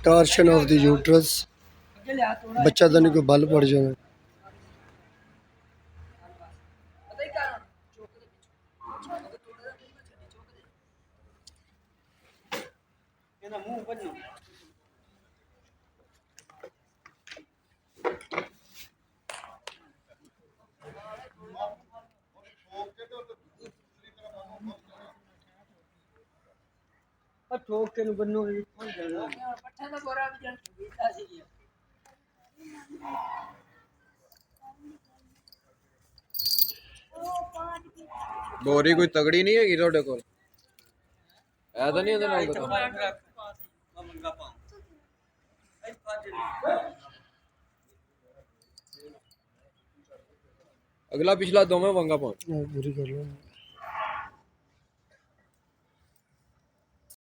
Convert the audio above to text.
torsion of the uterus बच्चा तो नहीं कोई बल पड़ जाना ठोक के बनो बोरी कोई तगड़ी नहीं हैगी ਤੁਹਾਡੇ ਕੋਲ ਐ ਤਾਂ ਨਹੀਂ ਉਹਦੇ ਨਾਲ अगला पिछला दोवें वंगा पाउं पूरी कर लो